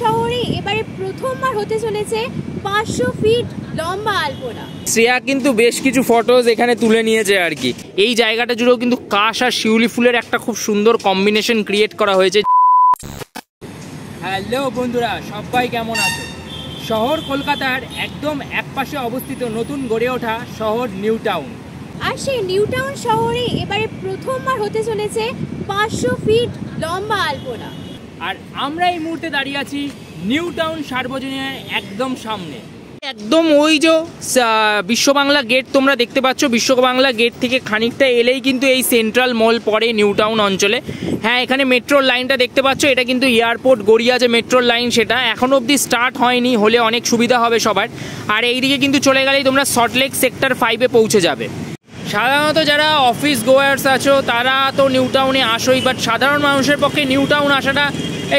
শহরে এবারে প্রথমবার হতে চলেছে 500 ফিট লম্বা আলপনা। শ্রেয়া কিন্তু বেশ কিছু ফটোজ এখানে তুলে নিয়েছে আর কি। এই জায়গাটা জুড়েও কিন্তু কাশ আর শিউলি ফুলের একটা খুব সুন্দর কম্বিনেশন ক্রিয়েট করা হয়েছে। হ্যালো বন্ধুরা, সবাই কেমন আছো? শহর কলকাতার একদম একপাশে অবস্থিত নতুন গড়ে ওঠা শহর নিউ টাউন। আর সেই নিউ টাউন শহরে এবারে প্রথমবার হতে চলেছে 500 ফিট লম্বা আলপনা। আর আমরা এই মুহূর্তে দাঁড়িয়ে আছি নিউ টাউন সার্বজনীনের একদম সামনে। একদম ওই যে বিশ্ববাংলা গেট তোমরা দেখতে পাচ্ছ, বিশ্ববাংলা গেট থেকে খানিকটা এলেই কিন্তু এই সেন্ট্রাল মল পড়ে নিউ টাউন অঞ্চলে। হ্যাঁ, এখানে মেট্রোর লাইনটা দেখতে পাচ্ছ, এটা কিন্তু এয়ারপোর্ট গড়িয়া যে মেট্রোর লাইন সেটা এখনও অবধি স্টার্ট হয়নি, হলে অনেক সুবিধা হবে সবার। আর এইদিকে কিন্তু চলে গেলেই তোমরা সল্টলেক সেক্টর 5-এ পৌঁছে যাবে। সাধারণত যারা অফিস গোয়ার্স আছো তারা তো নিউ টাউনে আসোই, বাট সাধারণ মানুষের পক্ষে নিউ টাউন আসাটা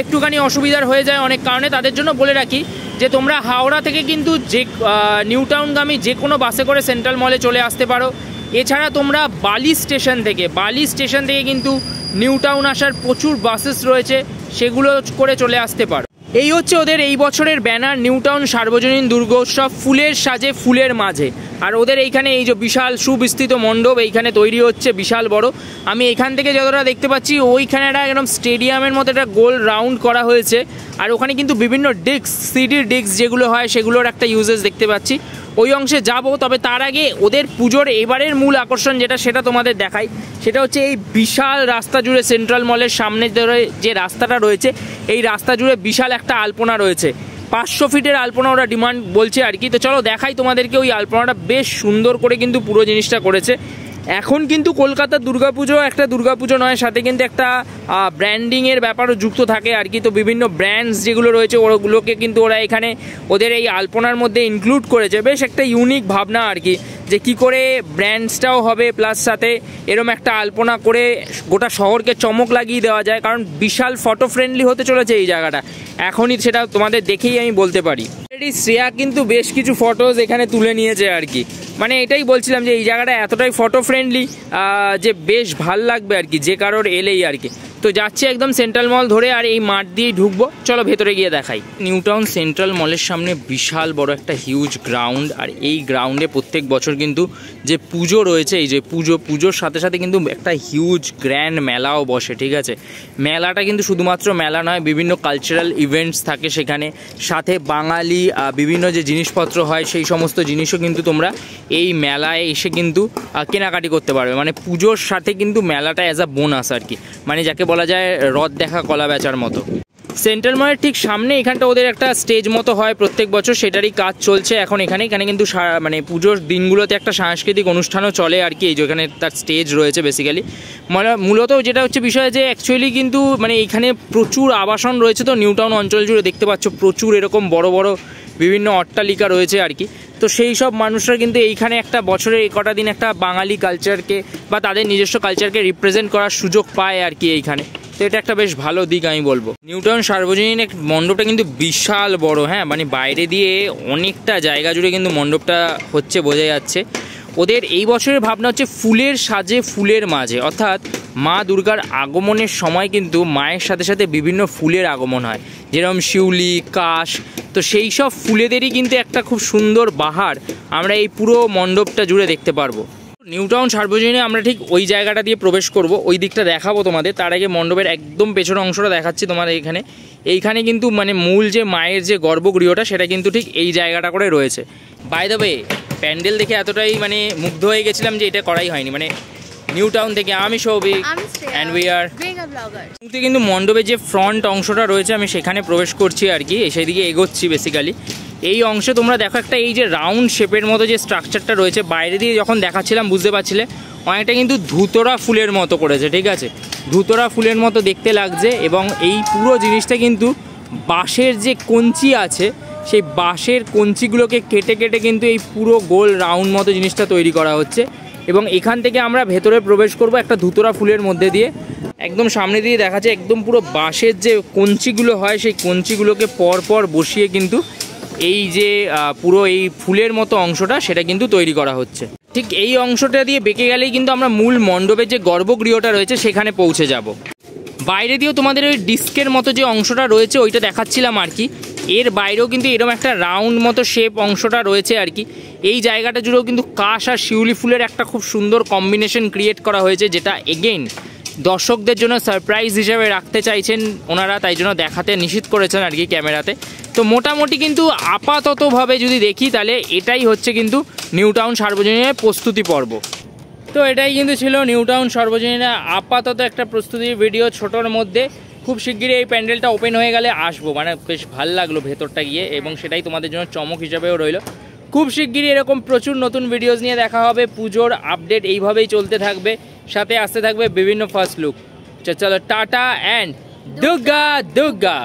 একটুখানি অসুবিধার হয়ে যায় অনেক কারণে। তাদের জন্য বলে রাখি যে তোমরা হাওড়া থেকে কিন্তু যে নিউ টাউনগামী যে কোনো বাসে করে সেন্ট্রাল মলে চলে আসতে পারো। এছাড়া তোমরা বালি স্টেশন থেকে কিন্তু নিউ টাউন আসার প্রচুর বাসেস রয়েছে, সেগুলো করে চলে আসতে পারো। এই হচ্ছে ওদের এই বছরের ব্যানার, নিউ টাউন সার্বজনীন দুর্গোৎসব, ফুলের সাজে ফুলের মাঝে। আর ওদের এইখানে এই যে বিশাল সুবিস্তৃত মণ্ডপ এইখানে তৈরি হচ্ছে, বিশাল বড়। আমি এখান থেকে যতটা দেখতে পাচ্ছি ওইখানে একটা একদম স্টেডিয়ামের মতো একটা গোল রাউন্ড করা হয়েছে। আর ওখানে কিন্তু বিভিন্ন ডিস্ক, সিডির ডিস্ক যেগুলো হয় সেগুলোর একটা ইউজেস দেখতে পাচ্ছি। ওই অংশে যাব, তবে তার আগে ওদের পুজোর এবারের মূল আকর্ষণ যেটা সেটা তোমাদের দেখাই। সেটা হচ্ছে এই বিশাল রাস্তা জুড়ে সেন্ট্রাল মলের সামনে যে রাস্তাটা রয়েছে, এই রাস্তা জুড়ে বিশাল একটা আলপনা রয়েছে। 500 ফিটের আলপনা ওরা ডিমান্ড বলছে আর কি। তো চলো দেখাই তোমাদেরকে ওই আলপনাটা। বেশ সুন্দর করে কিন্তু পুরো জিনিসটা করেছে। এখন কিন্তু কলকাতার দুর্গাপুজো একটা দুর্গাপুজো নয়, সাথে কিন্তু একটা ব্র্যান্ডিংয়ের ব্যাপারও যুক্ত থাকে আর কি। তো বিভিন্ন ব্র্যান্ডস যেগুলো রয়েছে ওগুলোকে কিন্তু ওরা এখানে ওদের এই আলপনার মধ্যে ইনক্লুড করেছে। বেশ একটা ইউনিক ভাবনা আর কি, যে কি করে ব্র্যান্ডসটাও হবে প্লাস সাথে এরম একটা আলপনা করে গোটা শহরকে চমক লাগিয়ে দেওয়া যায়। কারণ বিশাল ফটো ফ্রেন্ডলি হতে চলেছে এই জায়গাটা, এখনই সেটা তোমাদের দেখেই আমি বলতে পারি। শ্রেয়া কিন্তু বেশ কিছু ফটোজ এখানে তুলে নিয়েছে আর কি। মানে এটাই বলছিলাম যে এই জায়গাটা এতটাই ফটো ফ্রেন্ডলি যে বেশ ভাল লাগবে আর কি যে কারোর এলেই আর কি। তো যাচ্ছি একদম সেন্ট্রাল মল ধরে, আর এই মাঠ দিয়েই ঢুকবো। চলো ভেতরে গিয়ে দেখাই। নিউ টাউন সেন্ট্রাল মলের সামনে বিশাল বড় একটা হিউজ গ্রাউন্ড। আর এই গ্রাউন্ডে প্রত্যেক বছর কিন্তু যে পুজো রয়েছে, এই যে পুজোর সাথে সাথে কিন্তু একটা হিউজ গ্র্যান্ড মেলাও বসে, ঠিক আছে। মেলাটা কিন্তু শুধুমাত্র মেলা নয়, বিভিন্ন কালচারাল ইভেন্টস থাকে সেখানে, সাথে বাঙালি বিভিন্ন যে জিনিসপত্র হয় সেই সমস্ত জিনিসও কিন্তু তোমরা এই মেলায় এসে কিন্তু কেনাকাটি করতে পারবে। মানে পুজোর সাথে কিন্তু মেলাটা অ্যাজ আ বোনাস আর কি, মানে যাকে বলা যায় রথ দেখা কলা বেচার মতো। সেন্ট্রাল মলের ঠিক সামনে এখানটা ওদের একটা স্টেজ মতো হয় প্রত্যেক বছর, সেটারই কাজ চলছে এখন এখানে কিন্তু মানে পুজোর দিনগুলোতে একটা সাংস্কৃতিক অনুষ্ঠানও চলে আর কি। এই যেখানে তার স্টেজ রয়েছে বেসিক্যালি। মানে মূলত যেটা হচ্ছে বিষয় যে অ্যাকচুয়ালি কিন্তু মানে এখানে প্রচুর আবাসন রয়েছে। তো নিউ টাউন অঞ্চল জুড়ে দেখতে পাচ্ছ প্রচুর এরকম বড় বড় বিভিন্ন অট্টালিকা রয়েছে আর কি। তো সেই সব মানুষরা কিন্তু এইখানে একটা বছরের এই কটা দিন একটা বাঙালি কালচারকে বা তাদের নিজস্ব কালচারকে রিপ্রেজেন্ট করার সুযোগ পায় আর কি এইখানে। তো এটা একটা বেশ ভালো দিক আমি বলবো। নিউ টাউন সার্বজনীন মণ্ডপটা কিন্তু বিশাল বড়, হ্যাঁ, মানে বাইরে দিয়ে অনেকটা জায়গা জুড়ে কিন্তু মণ্ডপটা হচ্ছে, বোঝা যাচ্ছে। ওদের এই বছরের ভাবনা হচ্ছে ফুলের সাজে ফুলের মাঝে, অর্থাৎ মা দুর্গার আগমনের সময় কিন্তু মায়ের সাথে সাথে বিভিন্ন ফুলের আগমন হয়, যেরকম শিউলি, কাশ। তো সেই সব ফুলেদেরই কিন্তু একটা খুব সুন্দর বাহার আমরা এই পুরো মণ্ডপটা জুড়ে দেখতে পারবো। নিউ টাউন সার্বজনীনে আমরা ঠিক ওই জায়গাটা দিয়ে প্রবেশ করব, ওই দিকটা দেখাবো তোমাদের। তার আগে মণ্ডপের একদম পেছনের অংশটা দেখাচ্ছি তোমাদের। এইখানে কিন্তু মানে মূল যে মায়ের যে গর্ভগৃহটা সেটা কিন্তু ঠিক এই জায়গাটা করে রয়েছে। বাই দ্য ওয়ে, প্যান্ডেল দেখে এতটাই মানে মুগ্ধ হয়ে গেছিলাম যে এটা করাই হয়নি। মানে নিউ টাউন থেকে আমি Souvik and we are blogger. কিন্তু মণ্ডপের যে ফ্রন্ট অংশটা রয়েছে আমি সেখানে প্রবেশ করছি আর কি, সেই দিকে এগোচ্ছি বেসিক্যালি। এই অংশে তোমরা দেখো একটা এই যে রাউন্ড শেপের মতো যে স্ট্রাকচারটা রয়েছে, বাইরে দিয়ে যখন দেখাচ্ছিলাম বুঝতে পারছিলে অনেকটা কিন্তু ধুতরা ফুলের মতো করেছে, ঠিক আছে। ধুতরা ফুলের মতো দেখতে লাগছে। এবং এই পুরো জিনিসটা কিন্তু বাঁশের যে কঞ্চি আছে সেই বাঁশের কঞ্চিগুলোকে কেটে কেটে কিন্তু এই পুরো গোল রাউন্ড মতো জিনিসটা তৈরি করা হচ্ছে। এবং এখান থেকে আমরা ভেতরে প্রবেশ করব একটা ধুতরা ফুলের মধ্যে দিয়ে। একদম সামনে দিয়ে দেখা যায় একদম পুরো বাঁশের যে কঞ্চিগুলো হয় সেই কঞ্চিগুলোকে পরপর বসিয়ে কিন্তু এই যে পুরো এই ফুলের মতো অংশটা সেটা কিন্তু তৈরি করা হচ্ছে। ঠিক এই অংশটা দিয়ে বেঁকে গেলেই কিন্তু আমরা মূল মণ্ডপের যে গর্ভগৃহটা রয়েছে সেখানে পৌঁছে যাব। বাইরে দিয়েও তোমাদের ওই ডিস্কের মতো যে অংশটা রয়েছে ওইটা দেখাচ্ছিলাম আর কি, এর বাইরেও কিন্তু এরকম একটা রাউন্ড মতো শেপ অংশটা রয়েছে আর কি। এই জায়গাটা জুড়েও কিন্তু কাশ আর শিউলি ফুলের একটা খুব সুন্দর কম্বিনেশন ক্রিয়েট করা হয়েছে, যেটা এগেইন দর্শকদের জন্য সারপ্রাইজ হিসেবে রাখতে চাইছেন ওনারা, তাই জন্য দেখাতে নিষেধ করেছেন আর কি ক্যামেরাতে। তো মোটামুটি কিন্তু আপাততভাবে যদি দেখি তাহলে এটাই হচ্ছে কিন্তু নিউ টাউন সার্বজনীনের প্রস্তুতি পর্ব। তো এটাই কিন্তু ছিল নিউ টাউন সার্বজনীনের আপাতত একটা প্রস্তুতি ভিডিও ছোটোর মধ্যে। খুব শিগগিরই এই প্যান্ডেলটা ওপেন হয়ে গেলে আসবো, মানে বেশ ভালো লাগলো ভেতরটা গিয়ে, এবং সেটাই তোমাদের জন্য চমক হিসাবেও রইলো। খুব শিগগিরই এরকম প্রচুর নতুন ভিডিওস নিয়ে দেখা হবে, পুজোর আপডেট এইভাবেই চলতে থাকবে, সাথে আসতে থাকবে বিভিন্ন ফার্স্ট লুক। চলো টাটা অ্যান্ড দুর্গা দুর্গা।